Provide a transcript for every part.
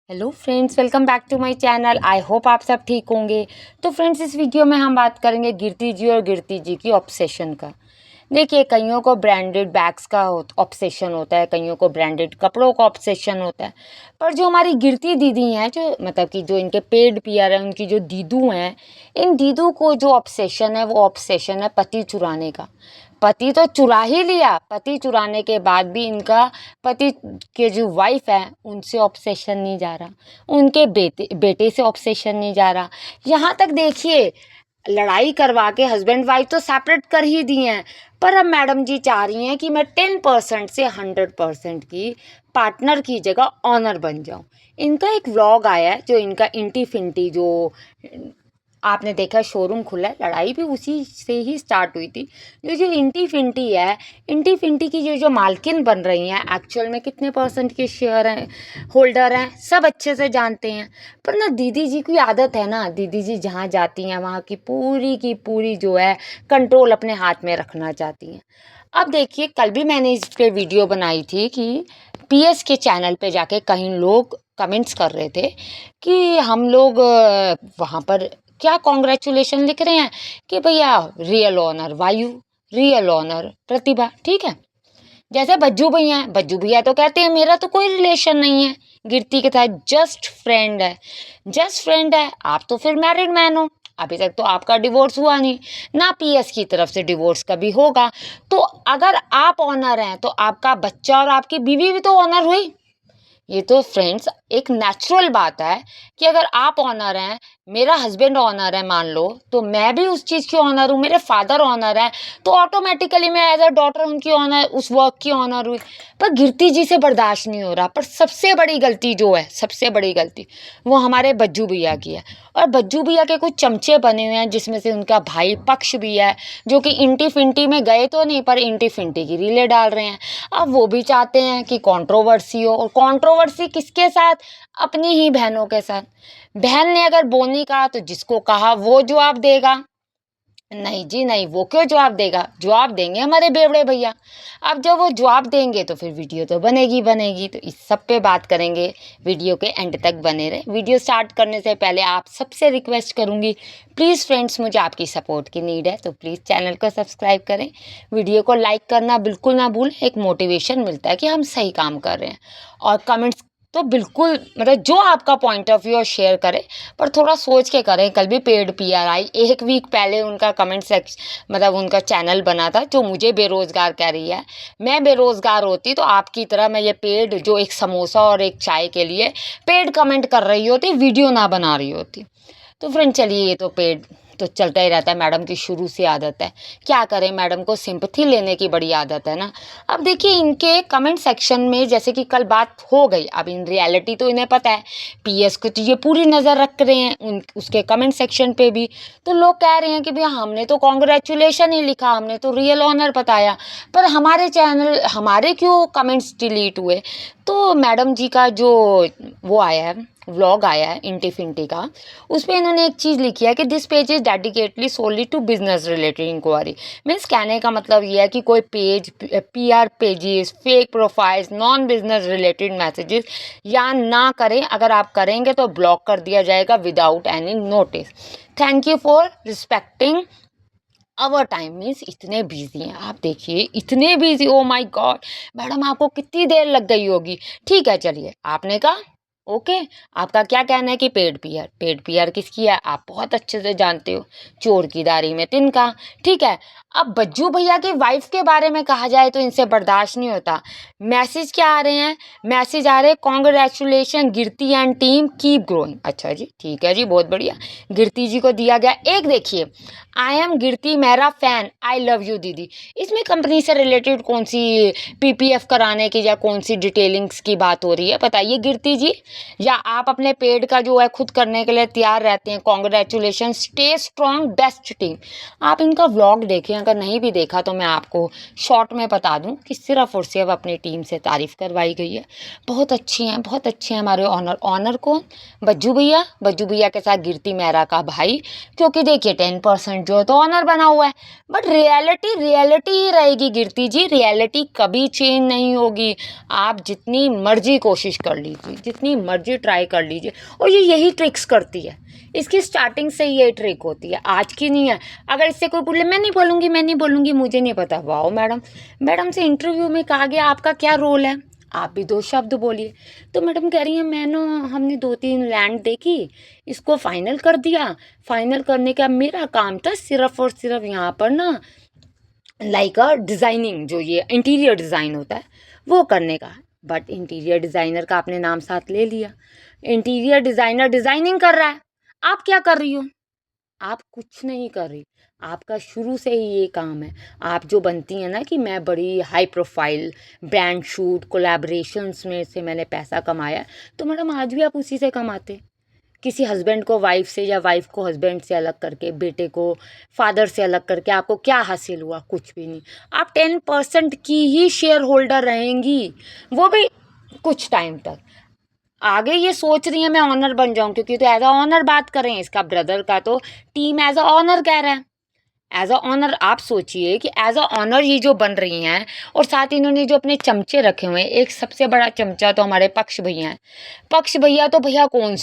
Hello friends, welcome back to my channel. I hope आप सब ठीक होंगे। तो फ्रेंड्स, इस वीडियो में हम बात करेंगे कीर्ति जी और कीर्ति जी की ऑब्सेशन का। देखिए, कईयों को ब्रांडेड बैग्स का ऑब्सेशन होता है, कईयों को ब्रांडेड कपड़ों का ऑब्सेशन होता है। पर जो हमारी कीर्ति दीदी हैं, जो मतलब कि जो इनके पेड पीआर हैं, उनकी जो दीदू हैं, इन दीदू को जो ऑब्सेशन है वो ऑब्सेशन है पति चुराने का। पति तो चुरा ही लिया, पति चुराने के बाद भी इनका पति के जो वाइफ है उनसे ऑब्सेशन नहीं जा रहा, उनके बेटे से ऑब्सेशन नहीं जा रहा। यहाँ तक देखिए, लड़ाई करवा के हस्बैंड वाइफ तो सेपरेट कर ही दिए हैं, पर अब मैडम जी चाह रही हैं कि मैं 10% से 100% की पार्टनर की जगह ऑनर बन जाऊं। इनका एक व्लॉग आया है, जो इनका इंटी फिंटी जो आपने देखा शोरूम खुला है, लड़ाई भी उसी से ही स्टार्ट हुई थी। जो जो इंटी फिंटी है, इंटी फिंटी की जो जो मालकिन बन रही हैं, एक्चुअल में कितने परसेंट के शेयर हैं, होल्डर हैं, सब अच्छे से जानते हैं। पर ना दीदी जी की आदत है ना, दीदी जी जहाँ जाती हैं वहाँ की पूरी जो है कंट्रोल अपने हाथ में रखना चाहती हैं। अब देखिए, कल भी मैंने इस पे वीडियो बनाई थी कि पीएस के चैनल पे जाके कहीं लोग कमेंट्स कर रहे थे कि हम लोग वहाँ पर क्या कॉन्ग्रेचुलेशन लिख रहे हैं कि भैया रियल ऑनर वायु, रियल ऑनर प्रतिभा, ठीक है। जैसे बज्जू भैया हैं, बज्जू भैया तो कहते हैं मेरा तो कोई रिलेशन नहीं है कीर्ति के साथ, जस्ट फ्रेंड है, जस्ट फ्रेंड है। आप तो फिर मैरिड मैन हो, अभी तक तो आपका डिवोर्स हुआ नहीं ना, पीएस की तरफ से डिवोर्स कभी होगा। तो अगर आप ऑनर हैं तो आपका बच्चा और आपकी बीवी भी तो ऑनर हुई। ये तो फ्रेंड्स एक नेचुरल बात है कि अगर आप ऑनर हैं, मेरा हस्बैंड ऑनर है मान लो, तो मैं भी उस चीज़ की ऑनर हूँ, मेरे फादर ऑनर हैं, तो ऑटोमेटिकली मैं एज अ डॉटर उनकी ऑनर, उस वर्क की ऑनर हुई। पर कीर्ति जी से बर्दाश्त नहीं हो रहा। पर सबसे बड़ी गलती जो है, सबसे बड़ी गलती वो हमारे बज्जू भैया की है। और बज्जू भैया के कुछ चमचे बने हुए हैं, जिसमें से उनका भाई पक्ष भी है, जो कि इंटी फिंटी में गए तो नहीं, पर इंटी फिंटी की रीलें डाल रहे हैं। अब वो भी चाहते हैं कि कंट्रोवर्सी हो, और कंट्रोवर्सी किसके साथ? अपनी ही बहनों के साथ। बहन ने अगर बोलने कहा तो जिसको कहा वो जवाब देगा। नहीं जी नहीं, वो क्यों जवाब देगा? जवाब देंगे हमारे बेवड़े भैया। अब जब वो जवाब देंगे तो फिर वीडियो तो बनेगी बनेगी। तो इस सब पे बात करेंगे, वीडियो के एंड तक बने रहे। वीडियो स्टार्ट करने से पहले आप सबसे रिक्वेस्ट करूंगी, प्लीज़ फ्रेंड्स, मुझे आपकी सपोर्ट की नीड है, तो प्लीज़ चैनल को सब्सक्राइब करें, वीडियो को लाइक करना बिल्कुल ना भूलें। एक मोटिवेशन मिलता है कि हम सही काम कर रहे हैं। और कमेंट्स तो बिल्कुल, मतलब जो आपका पॉइंट ऑफ व्यू शेयर करें, पर थोड़ा सोच के करें। कल भी पेड पीआर आई, एक वीक पहले उनका कमेंट सेक्शन, मतलब उनका चैनल बना था, जो मुझे बेरोज़गार कह रही है। मैं बेरोज़गार होती तो आपकी तरह मैं ये पेड, जो एक समोसा और एक चाय के लिए पेड कमेंट कर रही होती, वीडियो ना बना रही होती। तो फ्रेंड चलिए, ये तो पेड तो चलता ही रहता है, मैडम की शुरू से आदत है। क्या करें, मैडम को सिंपैथी लेने की बड़ी आदत है ना। अब देखिए, इनके कमेंट सेक्शन में जैसे कि कल बात हो गई, अब इन रियलिटी तो इन्हें पता है, पीएस को तो ये पूरी नज़र रख रहे हैं उसके कमेंट सेक्शन पे भी। तो लोग कह रहे हैं कि भैया हमने तो कॉन्ग्रेचुलेशन ही लिखा, हमने तो रियल ऑनर बताया, पर हमारे चैनल, हमारे क्यों कमेंट्स डिलीट हुए? तो मैडम जी का जो वो आया है, व्लॉग आया है इंटी फिंटी का, उस पर इन्होंने एक चीज़ लिखी है कि this page is dedicatedly solely to business related inquiry. Means कहने का मतलब ये है कि कोई page, PR pages, fake profiles, non business related messages या ना करें। अगर आप करेंगे तो ब्लॉक कर दिया जाएगा without any notice. Thank you for respecting our time. Means इतने बिजी हैं, आप देखिए इतने busy. Oh my God, madam आपको कितनी देर लग गई होगी। ठीक है, चलिए, आपने कहा ओके। आपका क्या कहना है कि पेड पीआर, पेड पीआर किसकी है आप बहुत अच्छे से जानते हो, चोर की दाढ़ी में तिनका। ठीक है, अब बज्जू भैया की वाइफ के बारे में कहा जाए तो इनसे बर्दाश्त नहीं होता। मैसेज क्या आ रहे हैं? मैसेज आ रहे हैं, congratulation Kirti and team, keep growing. अच्छा जी, ठीक है जी, बहुत बढ़िया। कीर्ति जी को दिया गया एक, देखिए, आई एम कीर्ति मेरा फैन, आई लव यू दीदी। इसमें कंपनी से रिलेटेड कौन सी पीपीएफ कराने की या कौन सी डिटेलिंग्स की बात हो रही है, बताइए कीर्ति जी? या आप अपने पेड का जो है खुद करने के लिए तैयार रहते हैं? Congratulation, stay strong, best team. आप इनका व्लॉग देखें, अगर नहीं भी देखा तो मैं आपको शॉर्ट में बता दूं कि सिर्फ और सिर्फ अपनी टीम से तारीफ करवाई गई है। बहुत अच्छी हैं, बहुत अच्छे हैं हमारे ऑनर। ऑनर कौन? बज्जू भैया, बज्जू भैया के साथ कीर्ति मेहरा का भाई। क्योंकि देखिए 10% जो है तो ऑनर बना हुआ है, बट रियलिटी रियलिटी ही रहेगी कीर्ति जी, रियलिटी कभी चेंज नहीं होगी। आप जितनी मर्जी कोशिश कर लीजिए, जितनी मर्जी ट्राई कर लीजिए। और ये यही ट्रिक्स करती है, इसकी स्टार्टिंग से ये ट्रिक होती है, आज की नहीं है। अगर इससे कोई बोले मैं नहीं बोलूँगी, मैं नहीं बोलूँगी, मुझे नहीं पता, वाओ मैडम, मैडम से इंटरव्यू में कहा गया आपका क्या रोल है, आप भी 2 शब्द बोलिए। तो मैडम कह रही हैं मैं ना, हमने 2-3 लैंड देखी, इसको फाइनल कर दिया। फाइनल करने का मेरा काम था सिर्फ और सिर्फ यहाँ पर ना लाइक अ डिज़ाइनिंग, जो ये इंटीरियर डिज़ाइन होता है वो करने का। बट इंटीरियर डिज़ाइनर का आपने नाम साथ ले लिया, इंटीरियर डिज़ाइनर डिज़ाइनिंग कर रहा है, आप क्या कर रही हो? आप कुछ नहीं कर रही, आपका शुरू से ही ये काम है। आप जो बनती हैं ना कि मैं बड़ी high profile brand shoot collaborations में से मैंने पैसा कमाया, तो मैडम आज भी आप उसी से कमाते। किसी हस्बैंड को वाइफ से या वाइफ को हस्बैंड से अलग करके, बेटे को फादर से अलग करके आपको क्या हासिल हुआ? कुछ भी नहीं। आप 10% की ही शेयर होल्डर रहेंगी, वो भी कुछ टाइम तक। आगे ये सोच रही है मैं ऑनर बन जाऊं, क्योंकि तो एज अ ऑनर बात करें, इसका ब्रदर का तो टीम एज अ ऑनर कह रहा है। एज अ ऑनर आप सोचिए कि एज अ ऑनर ये जो बन रही हैं, और साथ इन्होंने जो अपने चमचे रखे हुए हैं, एक सबसे बड़ा चमचा तो हमारे पक्ष भैया हैं। पक्ष भैया तो भैया कौन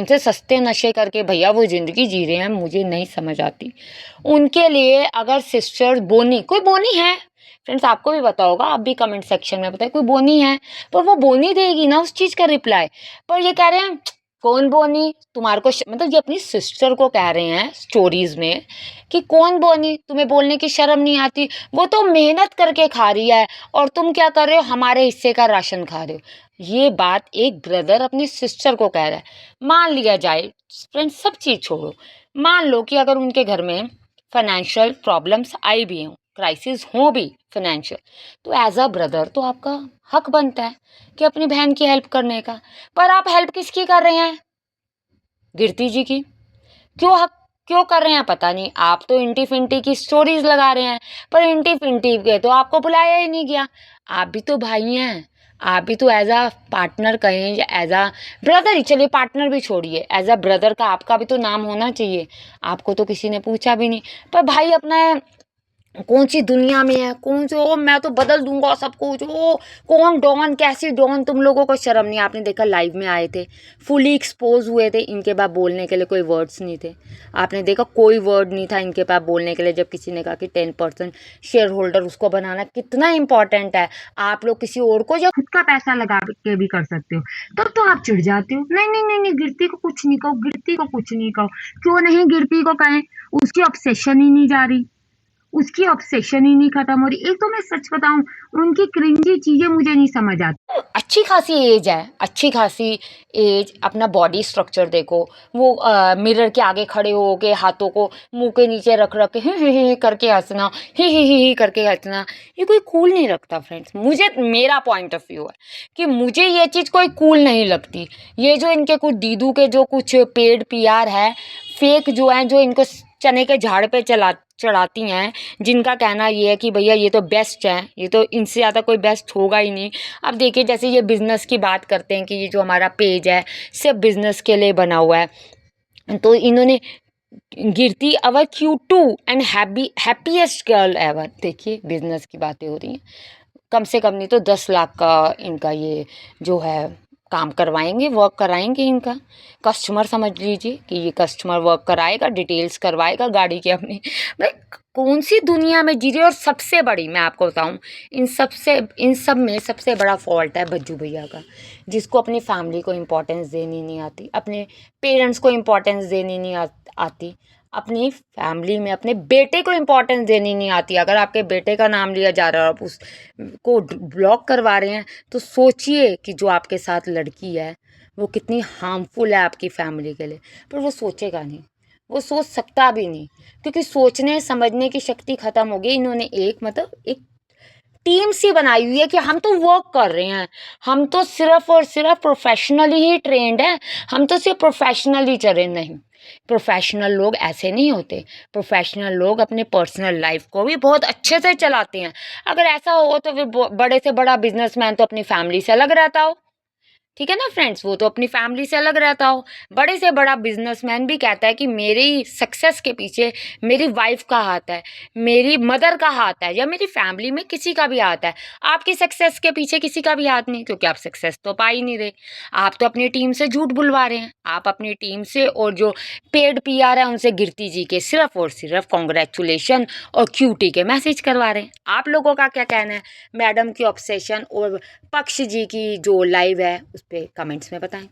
से सस्ते नशे करके भैया वो ज़िंदगी जी रहे हैं, मुझे नहीं समझ आती। उनके लिए अगर सिस्टर बोनी, कोई बोनी है फ्रेंड्स, आपको भी पता होगा, आप भी कमेंट सेक्शन में बताएं कोई बोनी है, पर वो बोनी देगी ना उस चीज़ का रिप्लाई। पर ये कह रहे हैं कौन बोनी तुम्हारे को मतलब ये अपनी सिस्टर को कह रहे हैं स्टोरीज में कि कौन बोनी, तुम्हें बोलने की शर्म नहीं आती, वो तो मेहनत करके खा रही है और तुम क्या कर रहे हो, हमारे हिस्से का राशन खा रहे हो। ये बात एक ब्रदर अपनी सिस्टर को कह रहा है। मान लिया जाए फ्रेंड्स, सब चीज़ छोड़ो, मान लो कि अगर उनके घर में फाइनेंशियल प्रॉब्लम्स आई भी हों, क्राइसिस हो भी फाइनेंशियल, तो एज अ ब्रदर तो आपका हक बनता है कि अपनी बहन की हेल्प करने का। पर आप हेल्प किसकी कर रहे हैं? कीर्ति जी की। क्यों कर रहे हैं पता नहीं। आप तो इंटी फिंटी की स्टोरीज लगा रहे हैं, पर इंटी फिंटी के तो आपको बुलाया ही नहीं गया। आप भी तो भाई हैं, आप भी तो एज अ पार्टनर कहें या एज अ ब्रदर ही, चलिए पार्टनर भी छोड़िए, एज अ ब्रदर का आपका भी तो नाम होना चाहिए। आपको तो किसी ने पूछा भी नहीं। पर भाई अपना कौन सी दुनिया में है, कौन से ओ मैं तो बदल दूंगा सब कुछ, ओ कौन डॉन, कैसी डॉन, तुम लोगों को शर्म नहीं? आपने देखा लाइव में आए थे, फुली एक्सपोज हुए थे, इनके पास बोलने के लिए कोई वर्ड्स नहीं थे। आपने देखा कोई वर्ड नहीं था इनके पास बोलने के लिए, जब किसी ने कहा कि 10% शेयर होल्डर उसको बनाना कितना इंपॉर्टेंट है। आप लोग किसी और को या खुद का पैसा लगा के भी कर सकते हो, तब तो आप चिढ़ जाते हो। नहीं नहीं नहीं नहीं, गिरती को कुछ नहीं कहो, गिरती को कुछ नहीं कहो। क्यों नहीं गिरती को कहें? उसकी ऑब्सेशन ही नहीं जा रही, उसकी ऑब्सेशन ही नहीं खत्म हो रही। एक तो मैं सच बताऊं, उनकी क्रिंजी चीजें मुझे नहीं समझ आती। अच्छी खासी एज है, अच्छी खासी एज, अपना बॉडी स्ट्रक्चर देखो, वो मिरर के आगे खड़े हो के हाथों को मुंह के नीचे रख रख के ही करके हंसना, ही करके हंसना, ये कोई कूल नहीं लगता फ्रेंड्स। मुझे, मेरा पॉइंट ऑफ व्यू है कि मुझे ये चीज़ कोई कूल नहीं लगती। ये जो इनके कुछ दीदू के जो कुछ पेड पीआर है, फेक जो है, जो इनको चने के झाड़ पे चढ़ाती हैं, जिनका कहना ये है कि भैया ये तो बेस्ट है, ये तो इनसे ज़्यादा कोई बेस्ट होगा ही नहीं। अब देखिए जैसे ये बिज़नेस की बात करते हैं कि ये जो हमारा पेज है सिर्फ बिज़नेस के लिए बना हुआ है, तो इन्होंने कीर्ति अवर क्यूटू एंड हैप्पीएस्ट गर्ल एवर, देखिए बिज़नेस की बातें हो रही हैं। कम से कम नहीं तो 10 लाख का इनका ये जो है काम करवाएंगे, वर्क कराएंगे इनका। कस्टमर समझ लीजिए कि ये कस्टमर वर्क कराएगा, डिटेल्स करवाएगा गाड़ी की अपनी। भाई कौन सी दुनिया में जी रही है। और सबसे बड़ी मैं आपको बताऊं, इन सब में सबसे बड़ा फॉल्ट है बज्जू भैया का, जिसको अपनी फैमिली को इम्पोर्टेंस देनी नहीं आती, अपने पेरेंट्स को इम्पोर्टेंस देनी नहीं आती, अपनी फैमिली में अपने बेटे को इम्पोर्टेंस देनी नहीं आती। अगर आपके बेटे का नाम लिया जा रहा है और आप उसको ब्लॉक करवा रहे हैं, तो सोचिए कि जो आपके साथ लड़की है वो कितनी हार्मफुल है आपकी फैमिली के लिए। पर वो सोचेगा नहीं, वो सोच सकता भी नहीं, क्योंकि सोचने समझने की शक्ति ख़त्म हो गई। इन्होंने एक टीम सी बनाई हुई है कि हम तो वर्क कर रहे हैं, हम तो सिर्फ और सिर्फ प्रोफेशनली ही ट्रेंड है, हम तो सिर्फ प्रोफेशनली चले। नहीं, प्रोफेशनल लोग ऐसे नहीं होते। प्रोफेशनल लोग अपने पर्सनल लाइफ को भी बहुत अच्छे से चलाते हैं। अगर ऐसा हो तो फिर बड़े से बड़ा बिजनेसमैन तो अपनी फैमिली से अलग रहता हो। ठीक है ना फ्रेंड्स, वो तो अपनी फैमिली से अलग रहता हो। बड़े से बड़ा बिजनेसमैन भी कहता है कि मेरी सक्सेस के पीछे मेरी वाइफ का हाथ है, मेरी मदर का हाथ है, या मेरी फैमिली में किसी का भी हाथ है। आपकी सक्सेस के पीछे किसी का भी हाथ नहीं, क्योंकि आप सक्सेस तो पा ही नहीं रहे। आप तो अपनी टीम से झूठ बुलवा रहे हैं। आप अपनी टीम से और जो पेड पीआर है उनसे कीर्ति जी के सिर्फ और सिर्फ कॉन्ग्रेचुलेशन और क्यूटी के मैसेज करवा रहे हैं। आप लोगों का क्या कहना है मैडम की ऑब्सेशन और पक्ष जी की जो लाइव है उस पर कमेंट्स में बताएं।